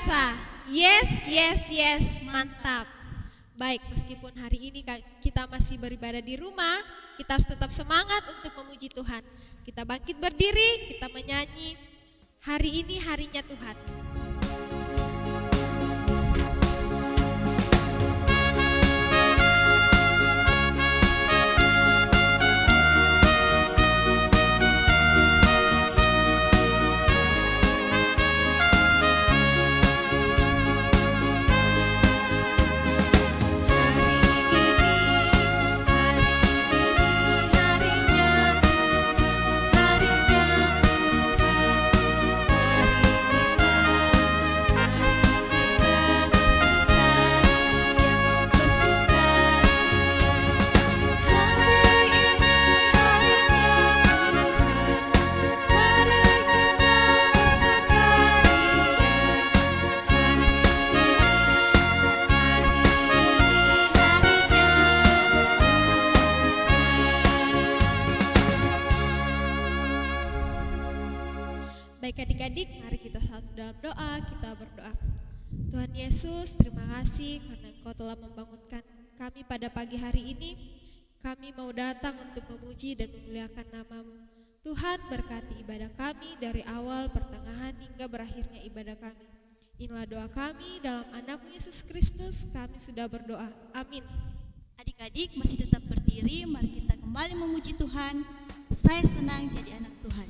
biasa. Yes, yes, yes, mantap. Baik, meskipun hari ini kita masih beribadah di rumah, kita harus tetap semangat untuk memuji Tuhan. Kita bangkit berdiri, kita menyanyi, hari ini harinya Tuhan. Baik adik-adik, mari kita satu dalam doa, kita berdoa. Tuhan Yesus, terima kasih karena Engkau telah membangunkan kami pada pagi hari ini. Kami mau datang untuk memuji dan memuliakan nama-Mu. Tuhan, berkati ibadah kami dari awal, pertengahan, hingga berakhirnya ibadah kami. Inilah doa kami dalam anak-Mu Yesus Kristus, kami sudah berdoa. Amin. Adik-adik masih tetap berdiri, mari kita kembali memuji Tuhan. Saya senang jadi anak Tuhan.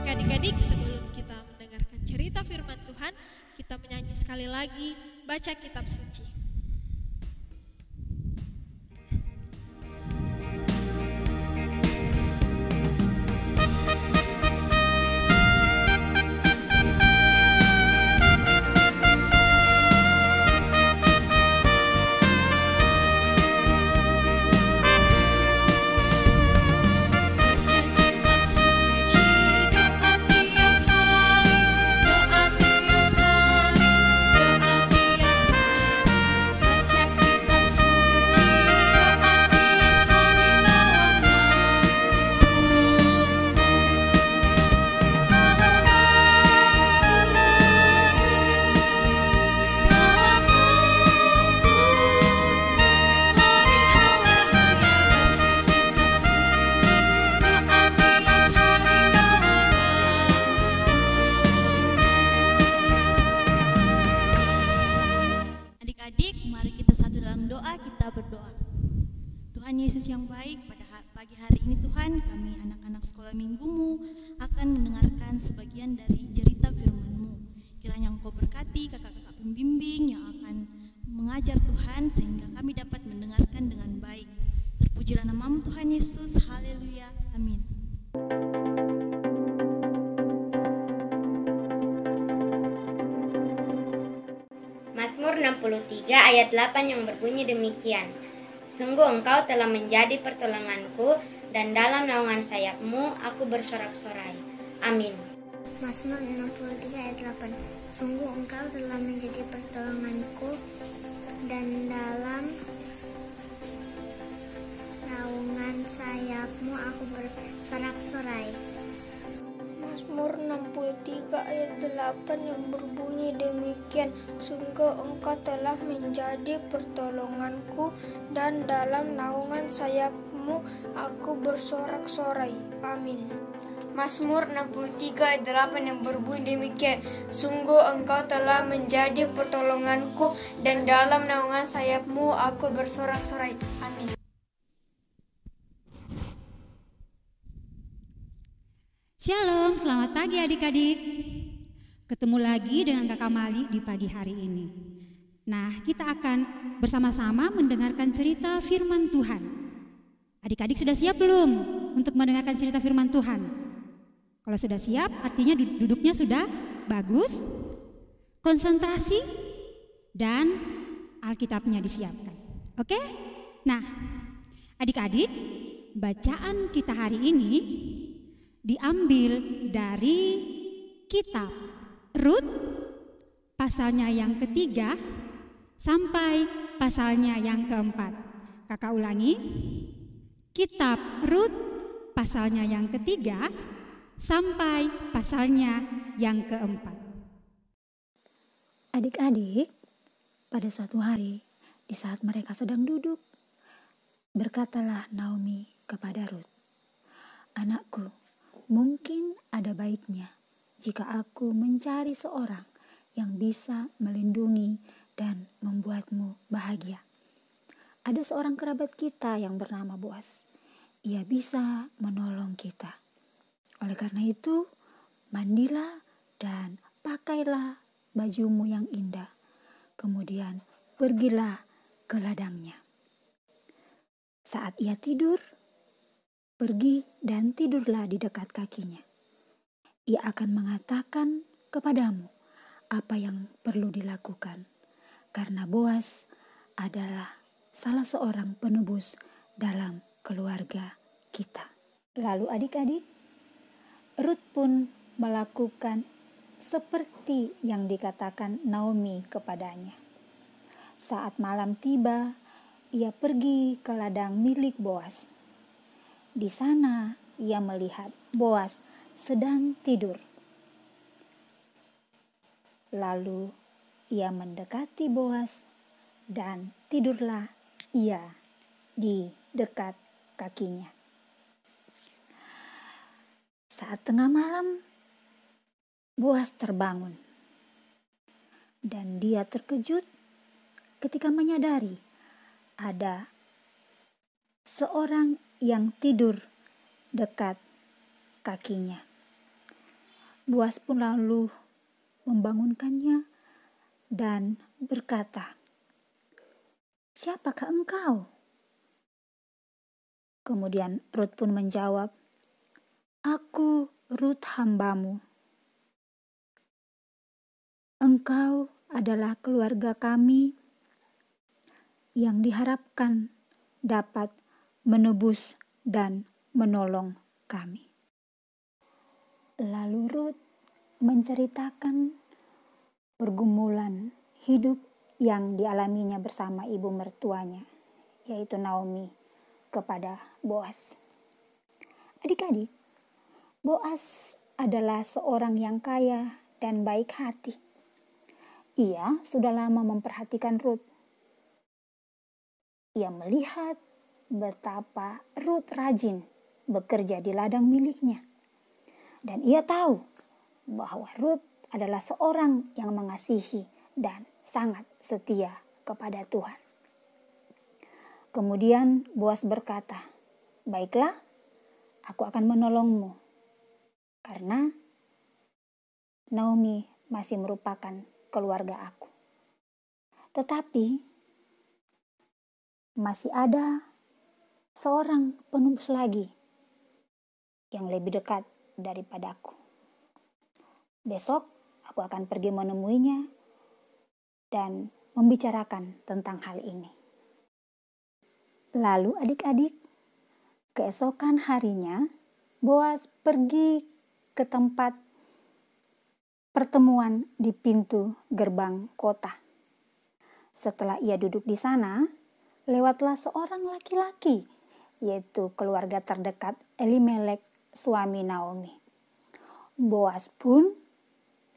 Adik-adik, sebelum kita mendengarkan cerita firman Tuhan, kita menyanyi sekali lagi, baca kitab suci. Tuhan Yesus yang baik, pada pagi hari ini Tuhan, kami anak-anak sekolah minggumu akan mendengarkan sebagian dari cerita firman-Mu. Kiranya Engkau berkati kakak-kakak pembimbing yang akan mengajar Tuhan, sehingga kami dapat mendengarkan dengan baik. Terpujilah nama-Mu Tuhan Yesus, haleluya, amin. Mazmur 63. 63 ayat 8 yang berbunyi demikian. Sungguh engkau telah menjadi pertolonganku, dan dalam naungan sayapmu aku bersorak-sorai. Amin. Mazmur 63 ayat 8. Sungguh engkau telah menjadi pertolonganku, dan dalam naungan sayapmu aku bersorak-sorai. Mazmur 63 ayat 8 yang berbunyi demikian. Sungguh engkau telah menjadi pertolonganku, dan dalam naungan sayapmu aku bersorak-sorai. Amin. Mazmur 63 ayat 8 yang berbunyi demikian. Sungguh engkau telah menjadi pertolonganku, dan dalam naungan sayapmu aku bersorak-sorai. Amin. Shalom, selamat pagi adik-adik. Ketemu lagi dengan Kakak Mali di pagi hari ini. Nah, kita akan bersama-sama mendengarkan cerita firman Tuhan. Adik-adik sudah siap belum untuk mendengarkan cerita firman Tuhan? Kalau sudah siap, artinya duduknya sudah bagus, konsentrasi, dan Alkitabnya disiapkan. Oke? Nah, adik-adik, bacaan kita hari ini diambil dari kitab Rut pasalnya yang ketiga sampai pasalnya yang keempat. Kakak ulangi, kitab Rut pasalnya yang ketiga sampai pasalnya yang keempat. Adik-adik, pada suatu hari di saat mereka sedang duduk, berkatalah Naomi kepada Rut, "Anakku, mungkin ada baiknya jika aku mencari seorang yang bisa melindungi dan membuatmu bahagia. Ada seorang kerabat kita yang bernama Boas. Ia bisa menolong kita. Oleh karena itu, mandilah dan pakailah bajumu yang indah. Kemudian pergilah ke ladangnya. Saat ia tidur, pergi dan tidurlah di dekat kakinya. Ia akan mengatakan kepadamu apa yang perlu dilakukan, karena Boas adalah salah seorang penebus dalam keluarga kita." Lalu adik-adik, Rut pun melakukan seperti yang dikatakan Naomi kepadanya. Saat malam tiba, ia pergi ke ladang milik Boas. Di sana ia melihat Boas sedang tidur. Lalu ia mendekati Boas dan tidurlah ia di dekat kakinya. Saat tengah malam, Boas terbangun dan dia terkejut ketika menyadari ada seorang yang tidur dekat kakinya. Boas pun lalu membangunkannya dan berkata, "Siapakah engkau?" Kemudian Rut pun menjawab, "Aku Rut hambamu. Engkau adalah keluarga kami yang diharapkan dapat menebus dan menolong kami." Lalu Rut menceritakan pergumulan hidup yang dialaminya bersama ibu mertuanya, yaitu Naomi, kepada Boas. Adik-adik, Boas adalah seorang yang kaya dan baik hati. Ia sudah lama memperhatikan Rut. Ia melihat betapa Rut rajin bekerja di ladang miliknya. Dan ia tahu bahwa Rut adalah seorang yang mengasihi dan sangat setia kepada Tuhan. Kemudian Boas berkata, "Baiklah, aku akan menolongmu, karena Naomi masih merupakan keluarga aku. Tetapi masih ada seorang penebus lagi yang lebih dekat daripadaku. Besok aku akan pergi menemuinya dan membicarakan tentang hal ini. Lalu adik-adik, keesokan harinya Boas pergi ke tempat pertemuan di pintu gerbang kota. Setelah ia duduk di sana, lewatlah seorang laki-laki, yaitu keluarga terdekat Elimelek, suami Naomi. Boas pun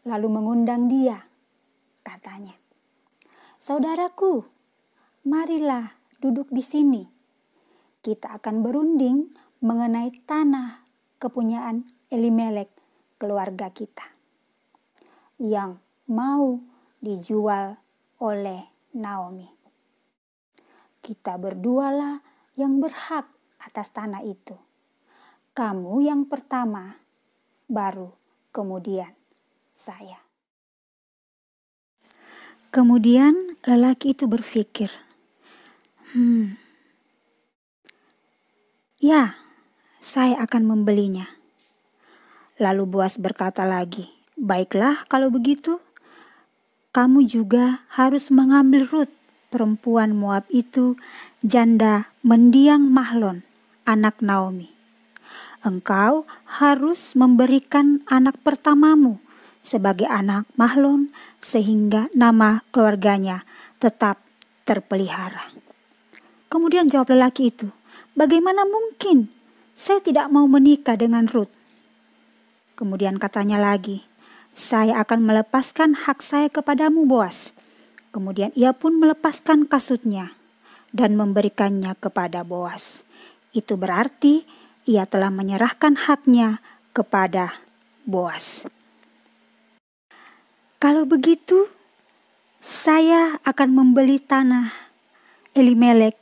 lalu mengundang dia, katanya, "Saudaraku, marilah duduk di sini. Kita akan berunding mengenai tanah kepunyaan Elimelek, keluarga kita, yang mau dijual oleh Naomi. Kita berdualah yang berhak atas tanah itu. Kamu yang pertama, baru kemudian saya." Kemudian lelaki itu berpikir, "Ya, saya akan membelinya." Lalu Boas berkata lagi, "Baiklah kalau begitu, kamu juga harus mengambil Rut, perempuan Moab itu, janda mendiang Mahlon, anak Naomi. Engkau harus memberikan anak pertamamu sebagai anak Mahlon, sehingga nama keluarganya tetap terpelihara." Kemudian jawab lelaki itu, "Bagaimana mungkin saya tidak mau menikah dengan Rut?" Kemudian katanya lagi, "Saya akan melepaskan hak saya kepadamu, Boas." Kemudian ia pun melepaskan kasutnya dan memberikannya kepada Boas. Itu berarti ia telah menyerahkan haknya kepada Boas. "Kalau begitu, saya akan membeli tanah Elimelek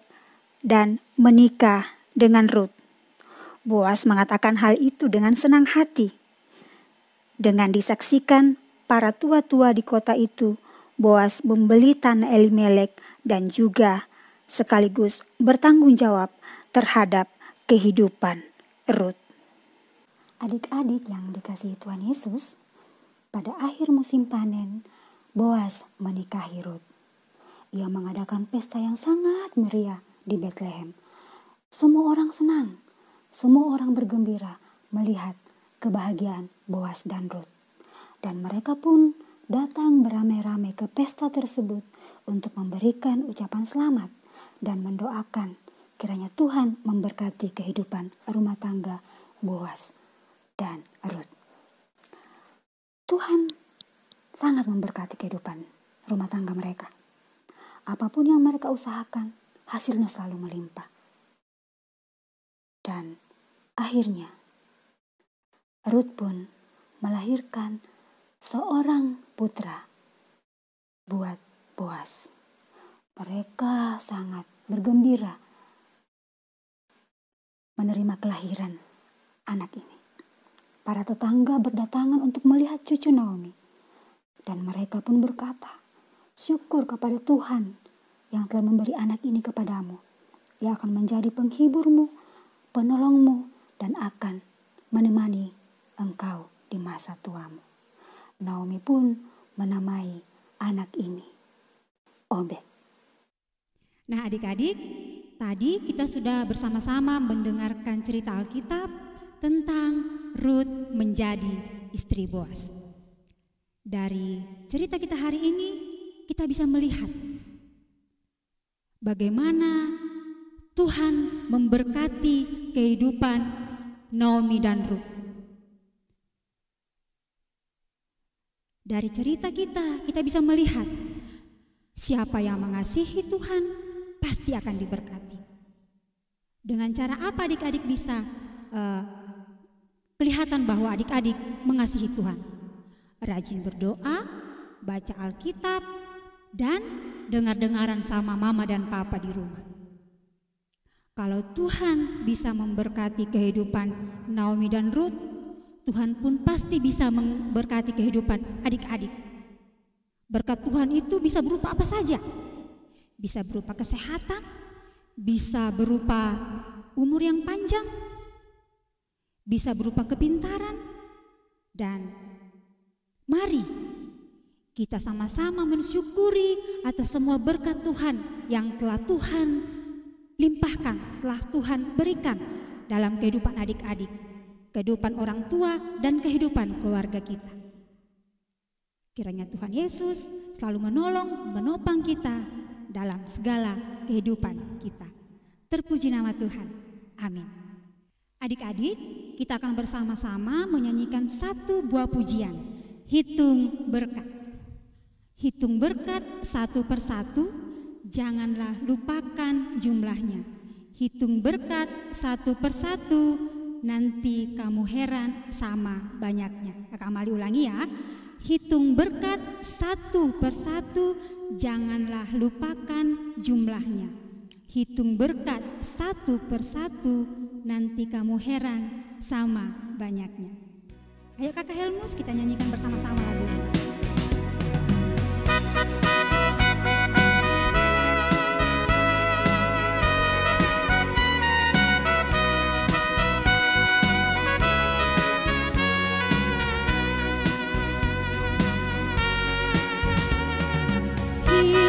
dan menikah dengan Rut." Boas mengatakan hal itu dengan senang hati. Dengan disaksikan para tua-tua di kota itu, Boas membeli tanah Elimelek dan juga sekaligus bertanggung jawab terhadap kehidupan Rut. Adik-adik yang dikasihi Tuhan Yesus, pada akhir musim panen, Boas menikahi Rut. Ia mengadakan pesta yang sangat meriah di Betlehem. Semua orang senang, semua orang bergembira melihat kebahagiaan Boas dan Rut. Dan mereka pun datang beramai-ramai ke pesta tersebut untuk memberikan ucapan selamat dan mendoakan kiranya Tuhan memberkati kehidupan rumah tangga Boas dan Rut. Tuhan sangat memberkati kehidupan rumah tangga mereka. Apapun yang mereka usahakan, hasilnya selalu melimpah. Dan akhirnya Rut pun melahirkan seorang putra buat Boas. Mereka sangat bergembira menerima kelahiran anak ini. Para tetangga berdatangan untuk melihat cucu Naomi. Dan mereka pun berkata, "Syukur kepada Tuhan yang telah memberi anak ini kepadamu. Ia akan menjadi penghiburmu, penolongmu, dan akan menemani engkau di masa tuamu." Naomi pun menamai anak ini Obed. Nah adik-adik, tadi kita sudah bersama-sama mendengarkan cerita Alkitab tentang Rut menjadi istri Boas. Dari cerita kita hari ini, kita bisa melihat bagaimana Tuhan memberkati kehidupan Naomi dan Rut. Dari cerita kita bisa melihat siapa yang mengasihi Tuhan pasti akan diberkati. Dengan cara apa adik-adik bisa kelihatan bahwa adik-adik mengasihi Tuhan? Rajin berdoa, baca Alkitab, dan dengar-dengaran sama mama dan papa di rumah. Kalau Tuhan bisa memberkati kehidupan Naomi dan Rut, Tuhan pun pasti bisa memberkati kehidupan adik-adik. Berkat Tuhan itu bisa berupa apa saja. Bisa berupa kesehatan, bisa berupa umur yang panjang, bisa berupa kepintaran. Dan mari Kita sama-sama mensyukuri atas semua berkat Tuhan yang telah Tuhan limpahkan, telah Tuhan berikan dalam kehidupan adik-adik, kehidupan orang tua, dan kehidupan keluarga kita. Kiranya Tuhan Yesus selalu menolong, menopang kita dalam segala kehidupan kita. Terpuji nama Tuhan. Amin. Adik-adik, kita akan bersama-sama menyanyikan satu buah pujian, Hitung Berkat. Hitung berkat satu persatu, janganlah lupakan jumlahnya. Hitung berkat satu persatu, nanti kamu heran sama banyaknya. Kakak Mali ulangi ya. Hitung berkat satu persatu, janganlah lupakan jumlahnya. Hitung berkat satu persatu, nanti kamu heran sama banyaknya. Ayo Kakak Helmus, kita nyanyikan bersama-sama lagu ini.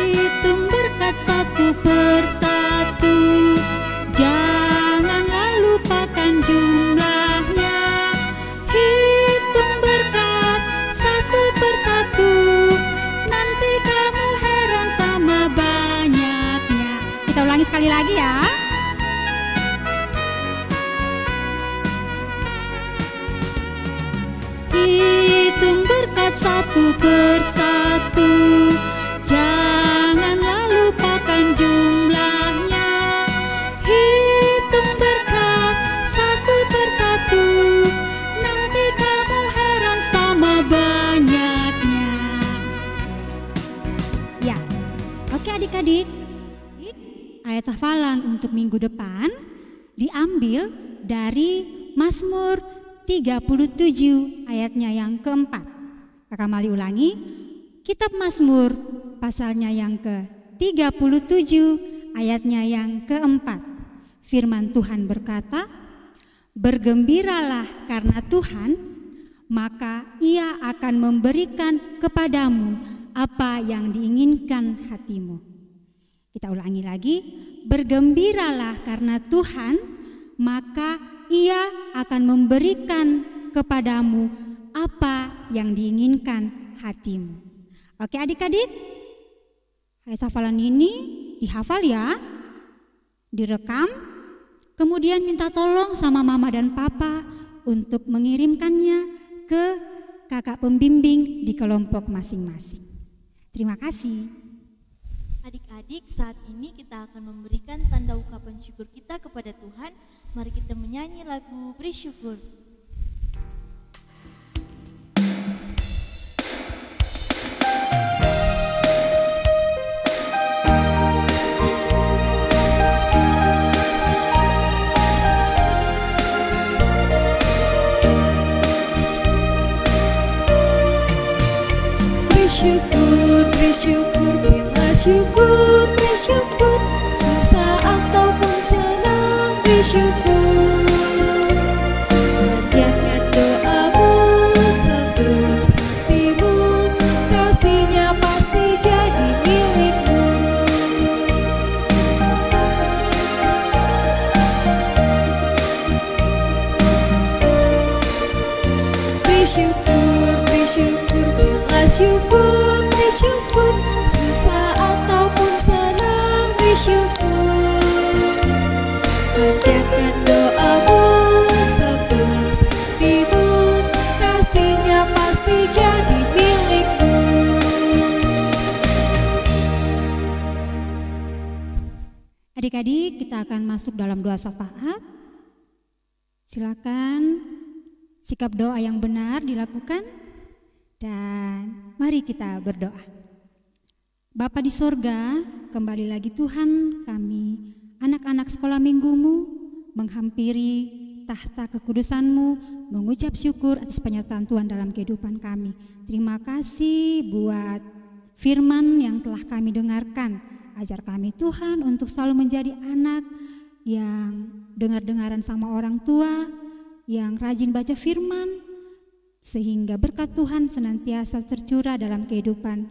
Hitung berkat satu persatu, janganlah lupakan jumlahnya. Hitung berkat satu persatu, nanti kamu heran sama banyaknya. Kita ulangi sekali lagi ya. Hitung berkat satu persatu, janganlah lupakan jumlahnya. Hitung berkat satu persatu, nanti kamu heran sama banyaknya. Ya, oke adik-adik. Ayat hafalan untuk minggu depan diambil dari Mazmur 37 ayatnya yang keempat. Kakak Mali ulangi. Kitab Mazmur pasalnya yang ke-37 ayatnya yang keempat. Firman Tuhan berkata, bergembiralah karena Tuhan, maka Ia akan memberikan kepadamu apa yang diinginkan hatimu. Kita ulangi lagi, bergembiralah karena Tuhan, maka Ia akan memberikan kepadamu apa yang diinginkan hatimu. Oke adik-adik, ayat hafalan ini dihafal ya, direkam, kemudian minta tolong sama mama dan papa untuk mengirimkannya ke kakak pembimbing di kelompok masing-masing. Terima kasih. Adik-adik, saat ini kita akan memberikan tanda ungkapan syukur kita kepada Tuhan. Mari kita menyanyi lagu Beri Syukur. Bersyukur, berilah syukur, bersyukur, sesaat ataupun senang, bersyukur. Panjatkan doamu, setulus hatimu, kasihnya pasti jadi milikmu. Bersyukur, bersyukur, berilah syukur, bersyukur, sesaat ataupun senang, bersyukur. Panjatkan doamu, setulus hatimu, kasihnya pasti jadi milikmu. Adik-adik, kita akan masuk dalam doa syafaat. Silakan sikap doa yang benar dilakukan. Dan mari kita berdoa. Bapa di sorga, kembali lagi Tuhan, kami anak-anak sekolah minggumu menghampiri tahta kekudusan-Mu, mengucap syukur atas penyertaan Tuhan dalam kehidupan kami. Terima kasih buat firman yang telah kami dengarkan. Ajar kami Tuhan untuk selalu menjadi anak yang dengar-dengaran sama orang tua, yang rajin baca firman, sehingga berkat Tuhan senantiasa tercurah dalam kehidupan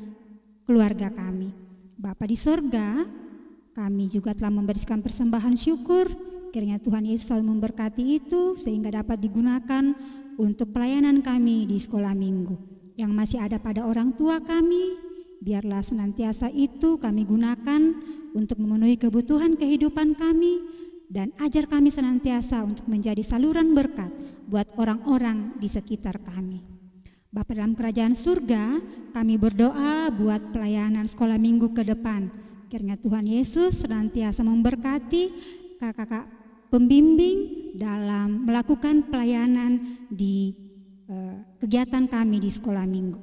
keluarga kami. Bapa di sorga, kami juga telah memberikan persembahan syukur. Kiranya Tuhan Yesus selalu memberkati itu sehingga dapat digunakan untuk pelayanan kami di sekolah minggu. Yang masih ada pada orang tua kami, biarlah senantiasa itu kami gunakan untuk memenuhi kebutuhan kehidupan kami, dan ajar kami senantiasa untuk menjadi saluran berkat buat orang-orang di sekitar kami. Bapa dalam kerajaan surga, kami berdoa buat pelayanan sekolah minggu ke depan. Kiranya Tuhan Yesus senantiasa memberkati kakak-kakak pembimbing dalam melakukan pelayanan di kegiatan kami di sekolah minggu.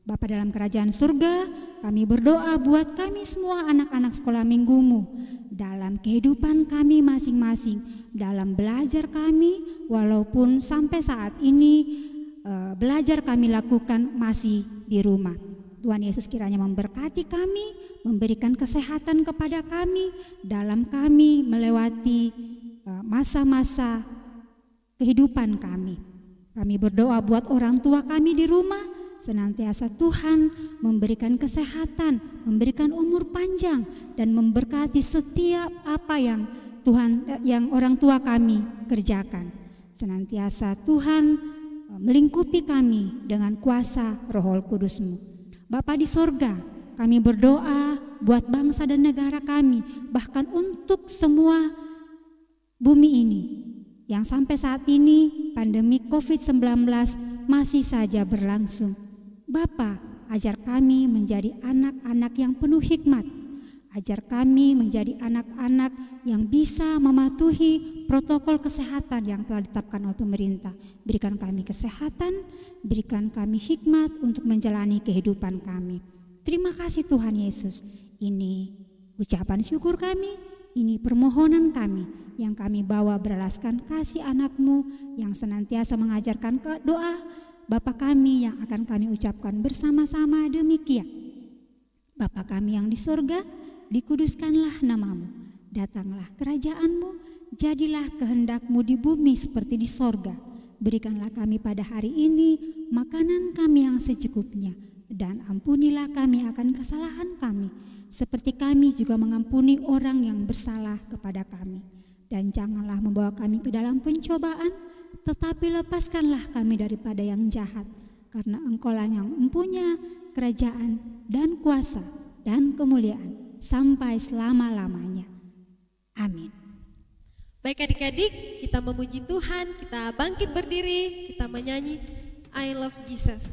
Bapa dalam kerajaan surga, kami berdoa buat kami semua anak-anak sekolah minggumu dalam kehidupan kami masing-masing, dalam belajar kami, walaupun sampai saat ini belajar kami lakukan masih di rumah. Tuhan Yesus kiranya memberkati kami, memberikan kesehatan kepada kami dalam kami melewati masa-masa kehidupan kami. Kami berdoa buat orang tua kami di rumah, senantiasa Tuhan memberikan kesehatan, memberikan umur panjang, dan memberkati setiap apa yang yang orang tua kami kerjakan. Senantiasa Tuhan melingkupi kami dengan kuasa Roh Kudus-Mu. Bapa di sorga, kami berdoa buat bangsa dan negara kami, bahkan untuk semua bumi ini yang sampai saat ini pandemi COVID-19 masih saja berlangsung. Bapa, ajar kami menjadi anak-anak yang penuh hikmat. Ajar kami menjadi anak-anak yang bisa mematuhi protokol kesehatan yang telah ditetapkan oleh pemerintah. Berikan kami kesehatan, berikan kami hikmat untuk menjalani kehidupan kami. Terima kasih Tuhan Yesus. Ini ucapan syukur kami, ini permohonan kami yang kami bawa beralaskan kasih anak-Mu yang senantiasa mengajarkan doa Bapa kami yang akan kami ucapkan bersama-sama demikian. Bapa kami yang di sorga, dikuduskanlah nama-Mu, datanglah kerajaan-Mu, jadilah kehendak-Mu di bumi seperti di sorga. Berikanlah kami pada hari ini makanan kami yang secukupnya, dan ampunilah kami akan kesalahan kami, seperti kami juga mengampuni orang yang bersalah kepada kami. Dan janganlah membawa kami ke dalam pencobaan, tetapi lepaskanlah kami daripada yang jahat, karena Engkau-lah yang mempunyai kerajaan dan kuasa dan kemuliaan sampai selama-lamanya. Amin. Baik adik-adik, kita memuji Tuhan, kita bangkit berdiri, kita menyanyi I Love Jesus.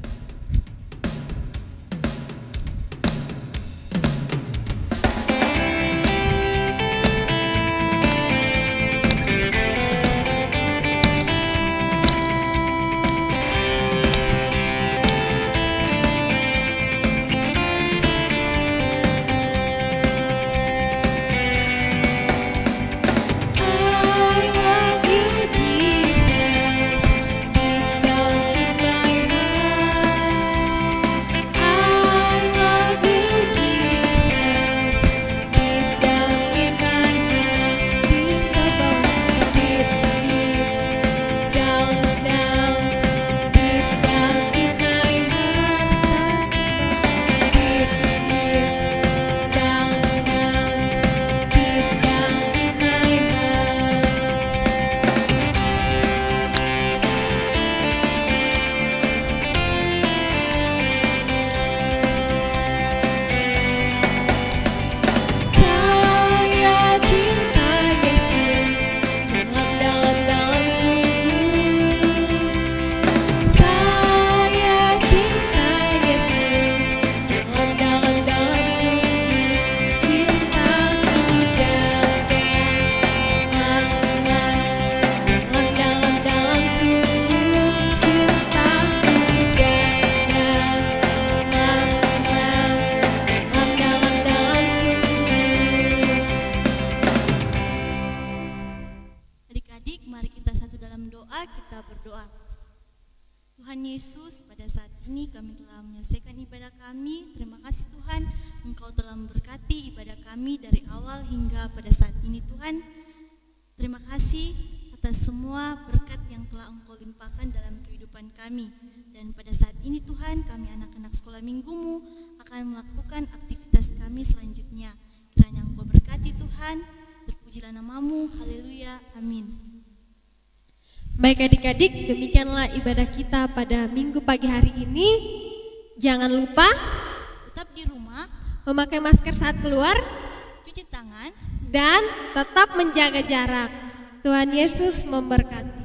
Tuhan Yesus, pada saat ini kami telah menyelesaikan ibadah kami. Terima kasih Tuhan, Engkau telah memberkati ibadah kami dari awal hingga pada saat ini Tuhan. Terima kasih atas semua berkat yang telah Engkau limpahkan dalam kehidupan kami. Dan pada saat ini Tuhan, kami anak-anak sekolah minggumu akan melakukan aktivitas kami selanjutnya. Kiranya Engkau berkati Tuhan, terpujilah namamu, haleluya, amin. Baik adik-adik, demikianlah ibadah kita pada minggu pagi hari ini. Jangan lupa Tetap di rumah, memakai masker saat keluar, cuci tangan, dan tetap menjaga jarak. Tuhan Yesus memberkati.